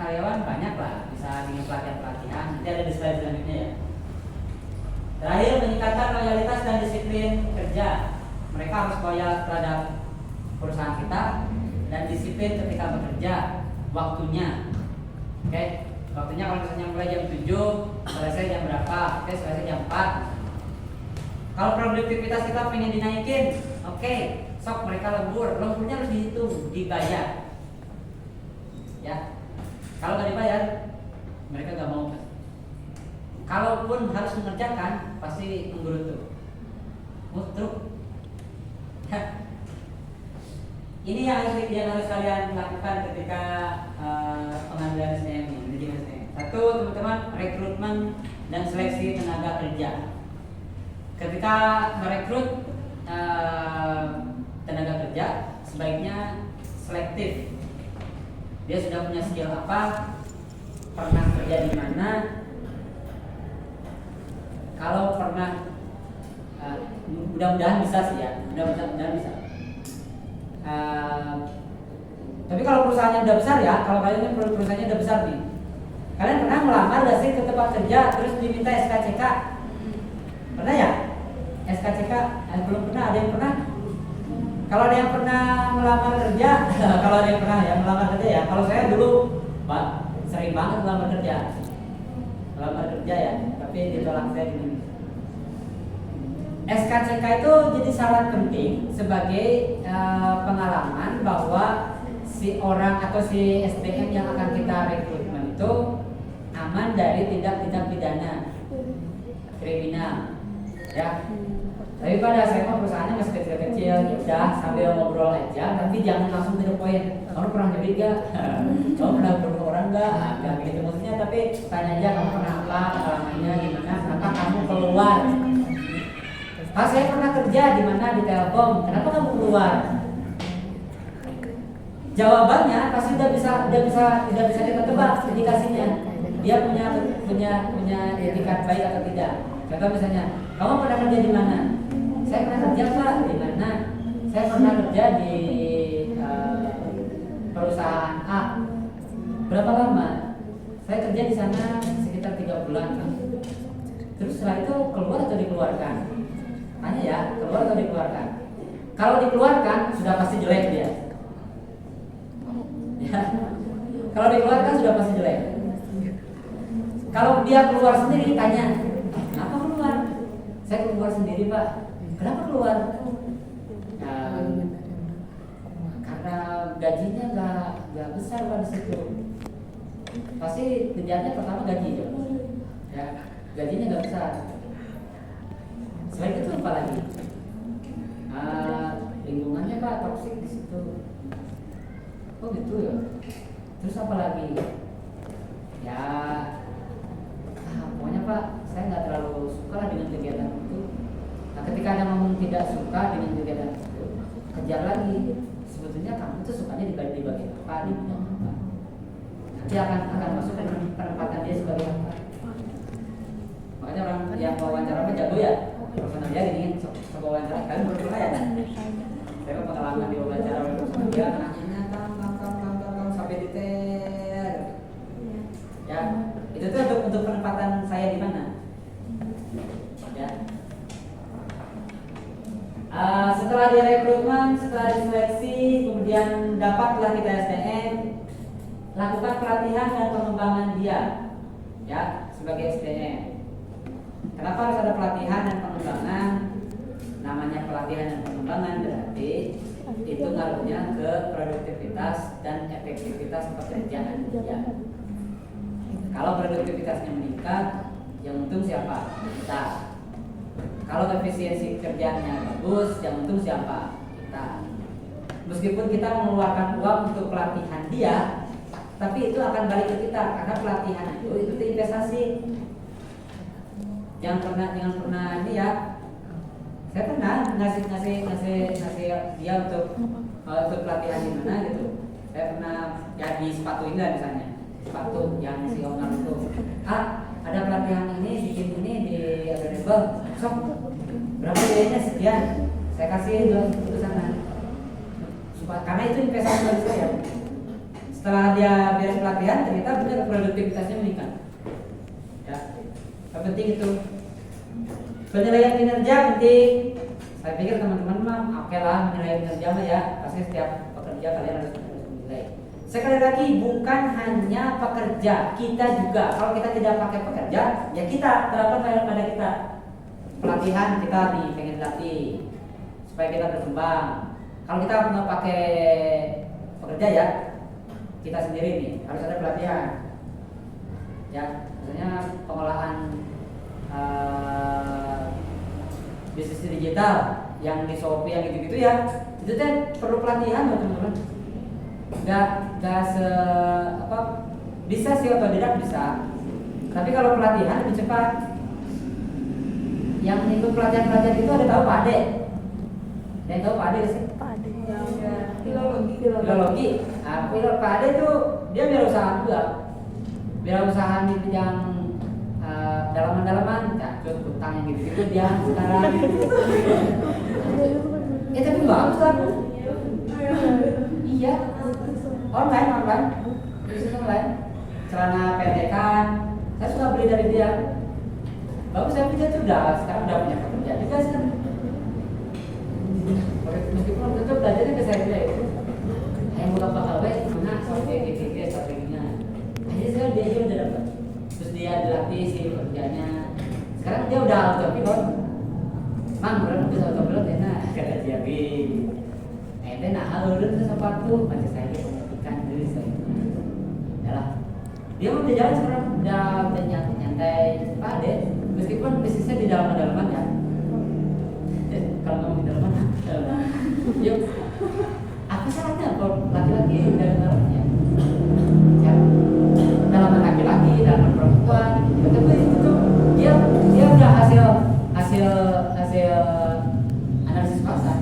karyawan? Banyak lah, bisa dengan pelatihan. Nanti ada di slide selanjutnya ya. Terakhir, meningkatkan loyalitas dan disiplin kerja. Mereka harus loyal terhadap perusahaan kita dan disiplin ketika bekerja. Waktunya, oke? Waktunya kalau misalnya mulai jam 7, selesai jam berapa? Oke, selesai jam 4. Kalau produktivitas kita pengen dinaikin, oke, sok mereka lemburnya harus dihitung, dibayar. Ya, kalau nggak dibayar, mereka nggak mau. Kalaupun harus mengerjakan, pasti menggerutu. Mutruk. Ini yang harus kalian lakukan ketika pengambilan SDM ini. Satu, teman-teman, rekrutmen dan seleksi tenaga kerja. Ketika merekrut tenaga kerja, sebaiknya selektif. Dia sudah punya skill apa, pernah kerja di mana. Kalau pernah, mudah-mudahan bisa sih ya, mudah-mudahan bisa. Tapi kalau perusahaannya udah besar ya, kalau kalian perusahaannya udah besar nih, kalian pernah melamar gak sih ke tempat kerja terus diminta SKCK? Pernah ya? SKCK? Belum pernah, ada yang pernah? Kalau ada yang pernah melamar kerja, kalau ada yang pernah ya melamar kerja ya. Kalau saya dulu, Pak, sering banget melamar kerja ya, tapi ditolak saya di Indonesia. SKCK itu jadi syarat penting sebagai pengalaman bahwa si orang atau si SDM yang akan kita rekrutmen itu aman dari tindak-tindak pidana kriminal, ya. Tapi pada saya mah perusahaannya masih kecil-kecil, ya udah sambil ngobrol aja, tapi jangan langsung to the point. Kamu pernah nyuri gak? Kamu pernah bunuh orang enggak begitu maksudnya, tapi tanya aja kamu kenapa, pengalamannya gimana, kenapa kamu keluar. Pas saya pernah kerja di mana di Telkom, kenapa kamu keluar? Jawabannya pasti tidak bisa kita tebak indikasinya. Dia punya etikat baik atau tidak. Contoh misalnya, kamu pernah kerja di mana? Saya pernah kerja Pak di mana? Saya pernah kerja di perusahaan A. Berapa lama? Saya kerja di sana sekitar 3 bulan. Terus setelah itu keluar atau dikeluarkan? Tanya ya, keluar atau dikeluarkan? Kalau dikeluarkan sudah pasti jelek dia. Ya. Kalau dikeluarkan sudah pasti jelek. Kalau dia keluar sendiri tanya, kenapa keluar? Saya keluar sendiri Pak. Kenapa keluar? Karena gajinya nggak besar Pak di situ. Pasti kejarnya pertama gaji ya, gajinya nggak besar. Selain itu apa lagi? Lingkungannya Pak toksik di situ. Oh gitu ya. Terus apa lagi? Ya, pokoknya Pak, saya nggak terlalu suka lah dengan kegiatan itu. Nah, ketika ada ngomong tidak suka dengan kegiatan itu, kejar lagi. Sebetulnya kamu tuh sukanya di bagian apa, di bidang apa? Nanti akan masuk ke penempatan dia sebagai apa. Makanya orang yang wawancara apa jago ya. Personal dia gini, sok wawancara kalian belum pernah ya? Saya kan pengalaman di wawancara personal dia, nanya sampai detail. Ya, itu tuh untuk penempatan saya di mana? Ya. Setelah direkrutmen, setelah diseleksi, kemudian dapatlah kita SDM, lakukan pelatihan dan pengembangan dia, ya, sebagai SDM. Kenapa harus ada pelatihan dan pengembangan? Namanya pelatihan dan pengembangan berarti itu ngaruhnya ke produktivitas dan efektivitas pekerjaan dia. Kalau produktivitasnya meningkat, yang untung siapa? Kita. Kalau efisiensi kerjanya bagus, yang untung siapa? Kita. Meskipun kita mengeluarkan uang untuk pelatihan dia, tapi itu akan balik ke kita karena pelatihan itu investasi. Jangan pernah ini ya. Saya pernah ngasih dia untuk pelatihan di mana gitu. Saya pernah jadi sepatu ini misalnya, sepatu yang si owner itu. Ada pelatihan ini bikin ini di available. Sok berapa biayanya sekian? Saya kasih ke sana. Karena itu investasi bagi saya. Setelah dia beres pelatihan, ternyata benar produktivitasnya meningkat. Ya, yang penting itu. Penilaian kinerja penting. Saya pikir teman-teman mah oke lah menilai kinerja mah ya. Pasti setiap pekerja kalian harus menilai. Sekali lagi bukan hanya pekerja, kita juga. Kalau kita tidak pakai pekerja, ya kita terapkan pada kita. Pelatihan kita pengen latih supaya kita berkembang. Kalau kita nggak pakai pekerja ya, kita sendiri nih harus ada pelatihan. Ya, misalnya pengolahan bisnis digital yang di Shopee yang gitu-gitu ya, itu kan perlu pelatihan loh teman-teman. Nggak bisa sih otodidak bisa, tapi kalau pelatihan lebih cepat. Yang ikut pelatihan itu ada tahu Pak Ade? Yang tahu Pak Ade sih? Pak Ade. Filologi. Pak Ade itu dia wirausaha juga. Wirausaha di bidang dalaman-dalaman, cacut, utang yang gitu-gitu dia sekarang. Tapi bagus lah. Iya. Online. Bisnis online. Celana pendekan. Saya suka beli dari dia. Bagus, tapi dia tuh sekarang udah punya pekerjaan juga sih. Meskipun tetap belajarnya ke saya itu. Yang buka pegawai gimana strateginya. Akhirnya sekarang dia udah dapat. Terus dia dilatih sih pekerjaannya. Sekarang dia udah autopilot. Mang, berapa bisa autopilot ya nah, kata dia nah halurun ke sepatu macam saya ikan dulu saya. Yalah. Dia udah jalan sekarang udah nyantai Pak Ade. Meskipun bisnisnya di dalam-dalaman ya. Kalau ngomong di dalaman, yuk. Apa syaratnya kalau laki-laki dalam-dalamannya? Ya, dalam perempuan. Tapi itu tuh dia udah hasil analisis pasar.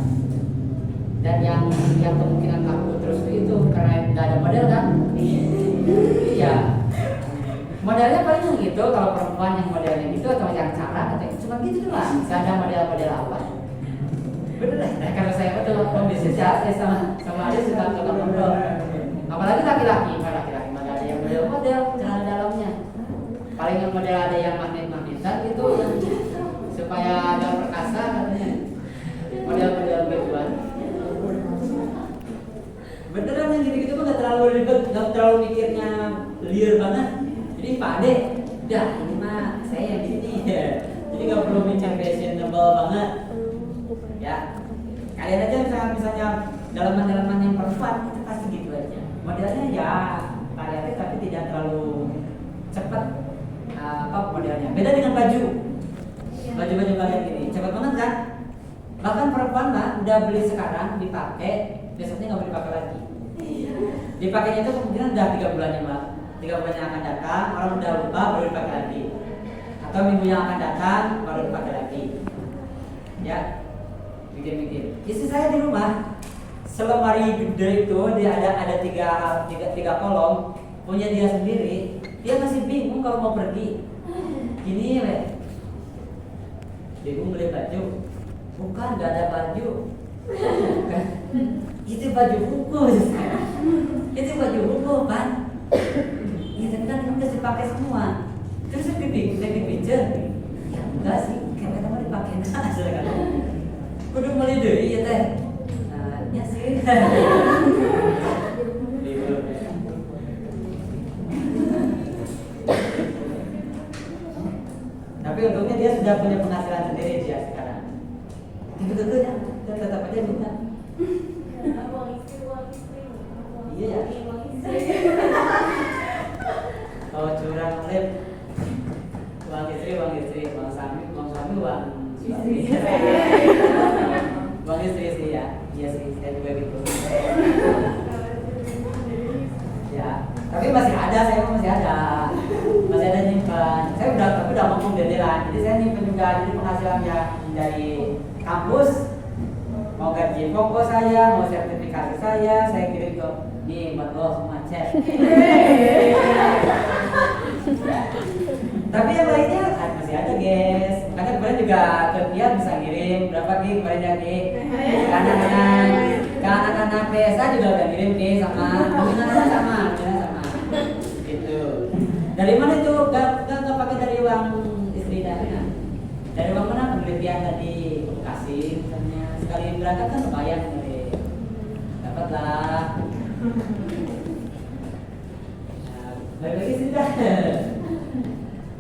Dan yang kemungkinan laku terus itu karena nggak ada model kan? Iya. Modelnya paling gitu, kalau perempuan yang modelnya gitu atau yang cara atau cuma gitu doang. Nggak ada model-model apa. Bener deh. Nah, kalau saya betul bisnis ya, saya sama aja suka ngobrol. Apalagi laki-laki mana ada yang model celana dalamnya. Paling yang model ada yang magnet-magnetan gitu, supaya ada perkasa katanya. Model-model begituan. Beneran yang gitu-gitu mah gak terlalu ribet, gak terlalu mikirnya liar banget. Jadi Pak Ade, udah ini mah saya yang gini. Jadi gak perlu mikir fashionable banget. Ya, kalian aja misalnya dalaman-dalaman yang perempuan itu pasti gitu aja. Modelnya ya variatif tapi tidak terlalu cepat modelnya. Beda dengan baju kalian gini, cepat banget kan? Bahkan perempuan mah udah beli sekarang dipakai, besoknya nggak boleh dipakai lagi. Dipakainya itu kemungkinan udah 3 bulan yang lalu, 3 bulan yang akan datang orang udah lupa baru dipakai lagi, atau minggu yang akan datang baru dipakai lagi. Ya, mikir-mikir. Istri saya di rumah selemari gede itu dia ada tiga kolom punya dia sendiri. Dia masih bingung kalau mau pergi. Gini weh, bingung beli baju. Bukan, gak ada baju. Itu baju bungkus. Itu baju bungkus kan? Ya tapi kan itu udah dipakai semua. Terus saya bingung, saya pikir, ya enggak sih, kayak mau dipakai aja kan. Kudu beli deh, ya teh. Nah, ya sih. Tapi untungnya dia sudah punya penghasilan sendiri dia sekarang. Tapi tentunya tetap aja minta. Iya ya. Oh curang lip. Uang istri, uang suami uang suami. Uang istri sih ya. Iya sih, saya juga gitu. Ya, tapi masih ada, masih ada nyimpan. Saya udah ngomong dedelan, jadi saya nyimpan juga. Jadi penghasilan yang dari kampus, mau gaji pokok saya, mau sertifikasi saya kirim ke nih buat lo semua cek. Tapi yang lainnya masih ada guys. Makanya kemarin juga ke dia bisa ngirim berapa gig kemarin jadi anak-anak PSA juga udah ngirim nih sama gitu. Dari mana itu? Gak pakai dari uang istri Dana. Dari uang mana? Penelitian tadi Bekasi misalnya. Sekali berangkat kan lumayan dari dapatlah. Nah, balik lagi sih dah.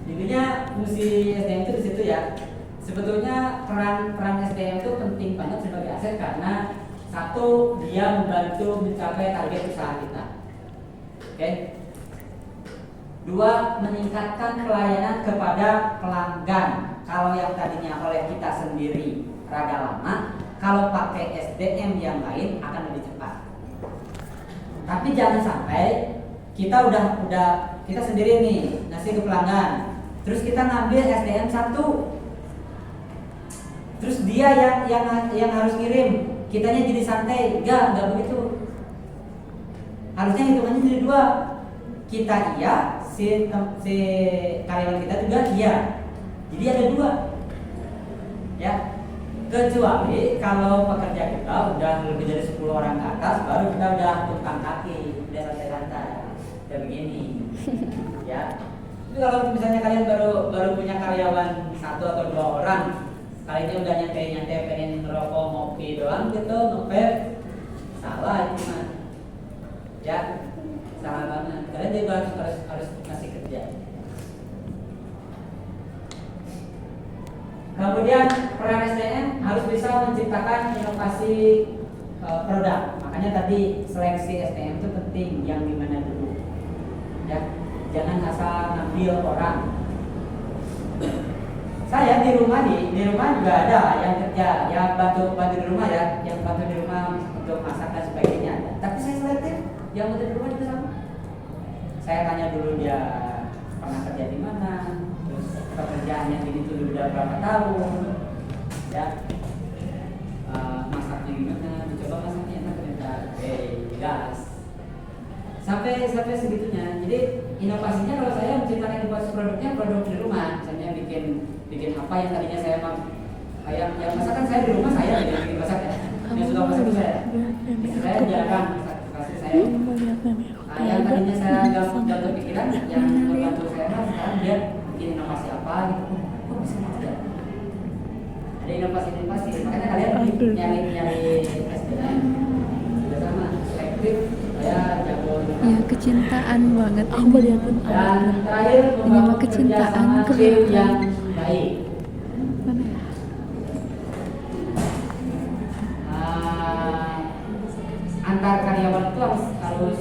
Intinya fungsi SDM itu di situ ya. Sebetulnya peran SDM itu penting banget sebagai aset karena satu, dia membantu mencapai target usaha kita. Oke. Dua, meningkatkan pelayanan kepada pelanggan. Kalau yang tadinya oleh kita sendiri rada lama, kalau pakai SDM yang lain akan lebih cepat. Tapi jangan sampai kita udah kita sendiri nih ngasih ke pelanggan, terus kita ngambil SDM satu, terus dia yang harus ngirim, kitanya jadi santai. Enggak begitu. Harusnya hitungannya jadi 2. Kita iya, si karyawan kita juga iya. Jadi ada 2. Ya. Kecuali kalau pekerja kita udah lebih dari 10 orang ke atas, baru kita udah tumpang kaki, udah santai-santai. Udah begini. Ya. Tapi kalau misalnya kalian baru punya karyawan 1 atau 2 orang, kali ini udah nyantai pengen ngerokok ngopi doang gitu, ngepet, salah itu mah. Ya, salah banget. Kalian juga harus ngasih kerja. Kemudian peran SDM harus bisa menciptakan inovasi produk. Makanya tadi seleksi SDM itu penting, yang dimana dulu. Ya, jangan asal ngambil orang. Saya di rumah juga ada yang kerja, yang bantu di rumah ya, yang bantu di rumah untuk masak dan sebagainya ada. Tapi saya selektif, yang bantu di rumah juga sama. Saya tanya dulu dia pernah kerja di mana, terus pekerjaannya ini tuh udah berapa tahun, ya, masaknya gimana, dicoba masaknya enak ternyata, gas, sampai segitunya. Jadi inovasinya kalau saya menciptakan inovasi produknya produk di rumah, misalnya bikin apa yang tadinya saya kayak yang masakan saya di rumah saya yang bikin masak ya, yang suka masak itu saya jarang masak kasih saya. Yang tadinya saya nggak kepikiran, yang membantu saya sekarang dia bikin inovasi apa gitu, kok bisa gitu ya? Ada inovasi, makanya kalian nyari SDM juga sama selektif, saya jago. Ya kecintaan banget Aku ini. liatin Dan terakhir Ini mah membangun kecintaan kerjasama tim kelihatan. yang baik. Mana ya? Antar karyawan itu harus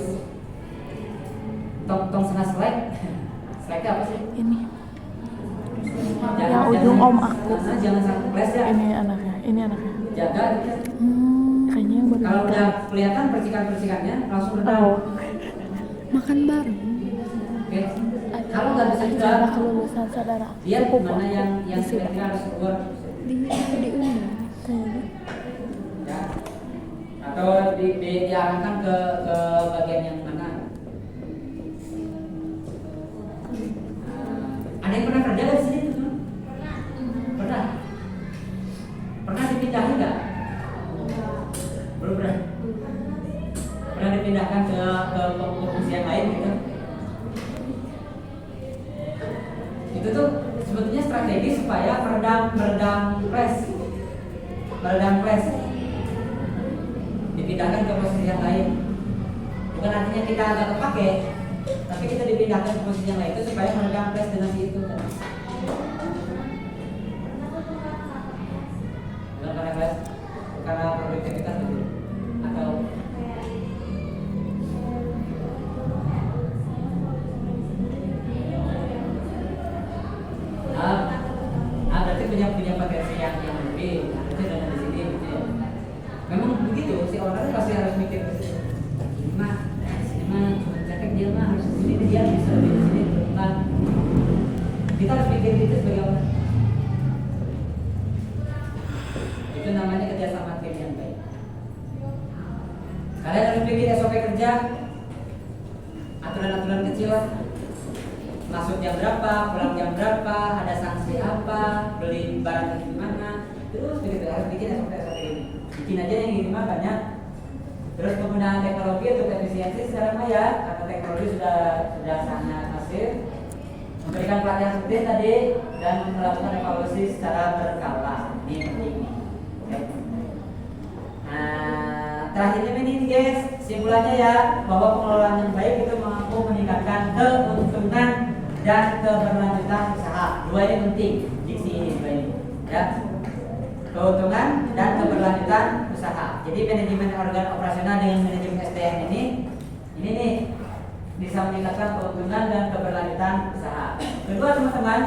tong sana selek apa sih? Ini. Yang ujung om aku. Jangan sampai flash ya. Ini anaknya. Jaga gitu. Kayaknya yang baru Kalau nikah. udah kelihatan percikan-percikannya langsung redam. Oh. Makan bareng. Oke. Kalau nggak bisa juga, Acara kelulusan saudara. lihat Sepupu mana aku. yang Di sini. kira-kira harus keluar. Diundang. Kayaknya. Ya. Atau diarahkan ke bagian yang mana? Ada yang pernah kerja di sini tuh? Pernah? Pernah dipindahin nggak? Belum pernah. Pernah dipindahkan ke posisi yang lain gitu? Itu tuh sebetulnya strategi supaya meredam flash, dipindahkan ke posisi yang lain. Bukan artinya kita nggak kepake, tapi kita dipindahkan ke posisi yang lain itu supaya meredam flash dengan si itu. Bukan karena flash, karena produktivitas betul. Atau berarti punya potensi yang lebih, harusnya dengan di sini gitu ya. Memang begitu, si orang pasti harus mikir ke situ. Sini mah cetek dia mah harus di sini, dia bisa lebih di sini berkembang. Kita harus mikir itu sebagai orang. Itu namanya kerjasama tim yang baik. Kalian harus pikir SOP kerja, aturan-aturan kecil lah. Masuk jam berapa, pulang jam berapa, ada sanksi apa, beli barang di mana, terus begitu harus bikin SOP ini. Bikin aja yang ini mah banyak. Terus penggunaan teknologi untuk efisiensi secara maya, karena teknologi sudah sangat masif. Memberikan pelatihan seperti tadi dan melakukan evaluasi secara berkala. Ini penting. Oke. Nah, terakhirnya ini guys, simpulannya ya bahwa pengelolaan yang baik itu mampu meningkatkan keuntungan dan keberlanjutan usaha. Dua ini penting, diksi ini dua ini, ya. Keuntungan dan keberlanjutan usaha. Jadi manajemen organ operasional dengan manajemen SDM ini nih bisa meningkatkan keuntungan dan keberlanjutan usaha. Kedua teman-teman,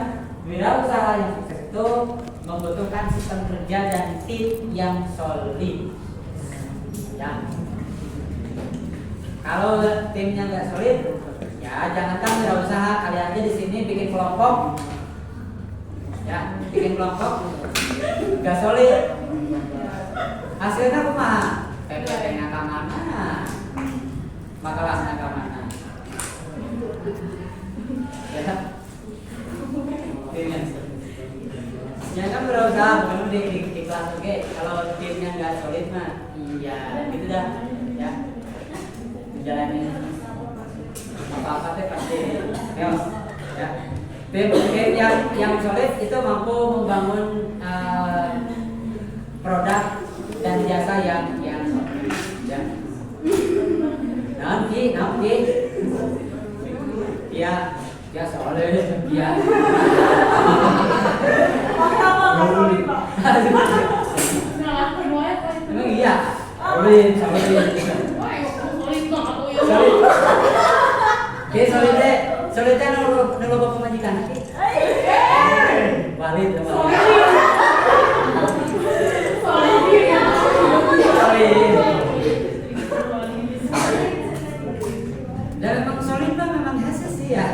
wirausaha yang sukses itu membutuhkan sistem kerja dan tim yang solid. Ya. Kalau timnya nggak solid, ya jangankan wirausaha, kalian aja di sini bikin kelompok, ya bikin kelompok, nggak solid, hasilnya kumaha? PPT-nya ke mana? Makalahnya ke mana? Ya, timnya. Jangan berusaha bukan di kelas oke. Kalau timnya nggak solid mah, iya gitu dah, ya. Jalanin apa-apa teh pasti chaos, ya. Tim yang solid itu mampu membangun produk dan jasa yang solid, ya. Nanti ya solid, ya. Emang iya, solid. Oke, solid teh nunggu pemajikan. Valid. Dan memang solid mah memang hasil sih ya.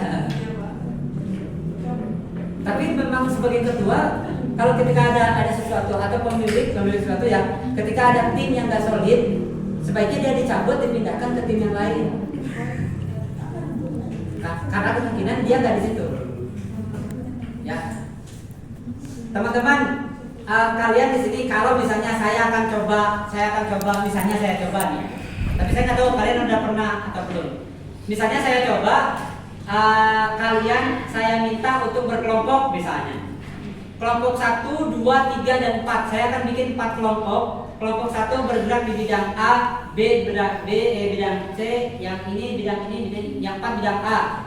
kalau ketika ada sesuatu atau pemilik sesuatu ya, ketika ada tim yang nggak solid, sebaiknya dia dicabut, dipindahkan ke tim yang lain. Karena kemungkinan dia nggak di situ. Ya, teman-teman, kalian di sini kalau misalnya saya akan coba, misalnya saya coba nih. Tapi saya nggak tahu kalian udah pernah atau belum. Misalnya saya coba, kalian saya minta untuk berkelompok misalnya. Kelompok 1, 2, 3, dan 4. Saya akan bikin 4 kelompok. Kelompok 1 bergerak di bidang A, B bidang B, E bidang C, yang ini bidang ini, yang 4 bidang A.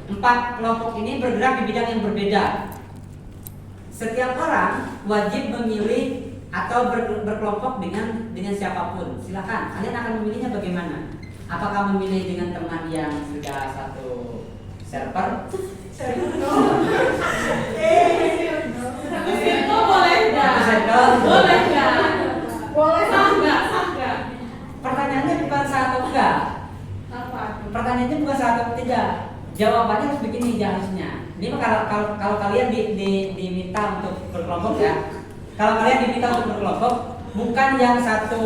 4 kelompok ini bergerak di bidang yang berbeda. Setiap orang wajib memilih atau berkelompok dengan siapapun. Silakan, kalian akan memilihnya bagaimana? Apakah memilih dengan teman yang sudah satu server? Boleh nggak? Sah nggak? Pertanyaannya bukan sah atau enggak. Pertanyaannya bukan sah atau tidak. Jawabannya harus begini harusnya. Ini kalau kalian diminta untuk berkelompok ya. Kalau kalian diminta untuk berkelompok, bukan yang satu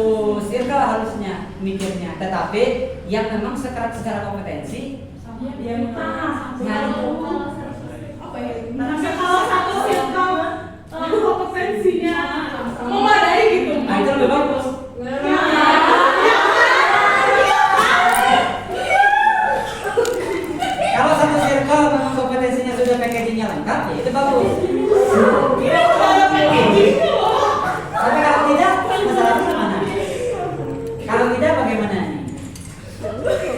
circle harusnya mikirnya, tetapi yang memang secara kompetensi Dia minta apa ya? Kalau satu circle kompetensinya memadai gitu. Nah itu lebih bagus. Kalau satu circle memang kompetensinya sudah packagingnya lengkap, ya itu bagus. Tapi kalau tidak, masalahnya mana? Kalau tidak bagaimana nih?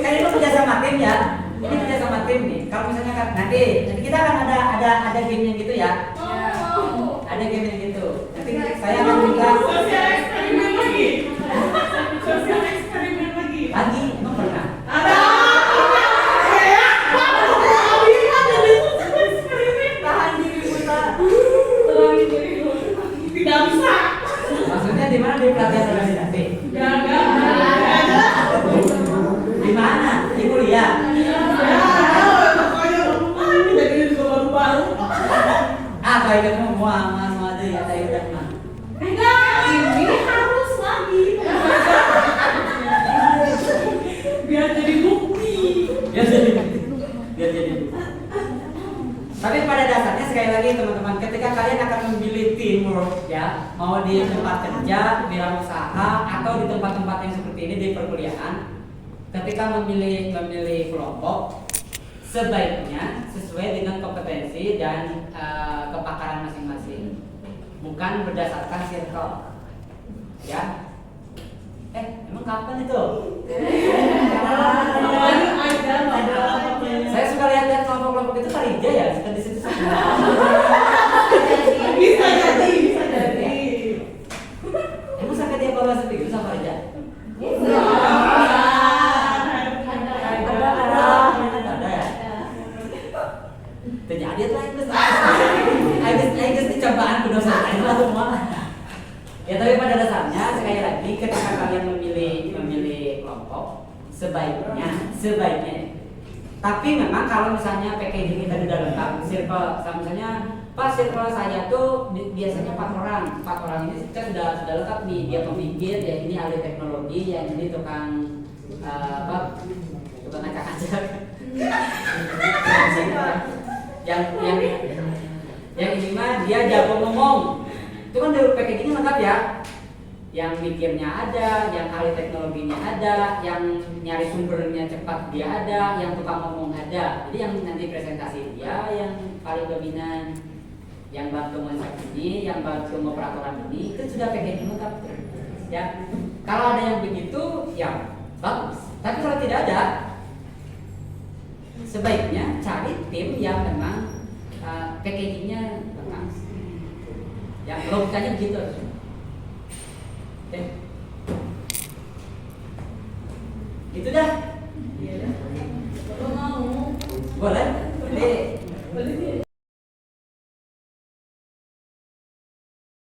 Kan itu kerja sama tim ya. Ini kerja sama tim nih. Kalau misalnya nanti kita akan ada game yang gitu ya. Ada game yang gitu. Nanti saya akan minta Sosial eksperimen lagi. lagi. Emang pernah? Ada. Tidak bisa. Maksudnya di mana di pelatihan organisasi? Di mana? Di kuliah. Apa itu semua ada ya saya udah mah. Ini harus lagi. Biar jadi bukti. Biar jadi. Tapi pada dasarnya sekali lagi teman-teman, ketika kalian akan memilih teamwork ya, mau di tempat kerja, wirausaha atau di tempat-tempat yang seperti ini di perkuliahan, ketika memilih kelompok, sebaiknya sesuai dengan kompetensi dan kepakaran masing-masing, bukan berdasarkan circle. Ya. Emang kapan itu? Saya suka lihat kelompok-kelompok itu Farija ya, suka di situ. Bisa jadi. Emang sampai dia evaluasi begitu sama Farija? Ada ya. Terjadi lah itu. Ayo dicobaan berdosa itu semua. Ya tapi pada dasarnya sekali lagi ketika kalian memilih kelompok sebaiknya. Tapi memang kalau misalnya packaging kita sudah lengkap, circle, misalnya pas circle saya tuh biasanya 4 orang ini kita sudah lengkap nih, dia pemikir, ya ini ahli teknologi, yang ini tukang tukang acak-acak, yang ini mah dia jago ngomong. Itu kan dari packagingnya lengkap ya. Yang mikirnya ada, yang ahli teknologinya ada, yang nyari sumbernya cepat dia ada, yang tukang ngomong ada. Jadi yang nanti presentasi dia yang paling dominan, yang bantu mengecek ini, yang bantu peraturan ini, itu sudah packaging lengkap. Ya, kalau ada yang begitu, ya bagus. Tapi kalau tidak ada, sebaiknya cari tim yang memang packagingnya lengkap. Yang logikanya begitu. Oke. Itu dah. Kalau mau. Boleh?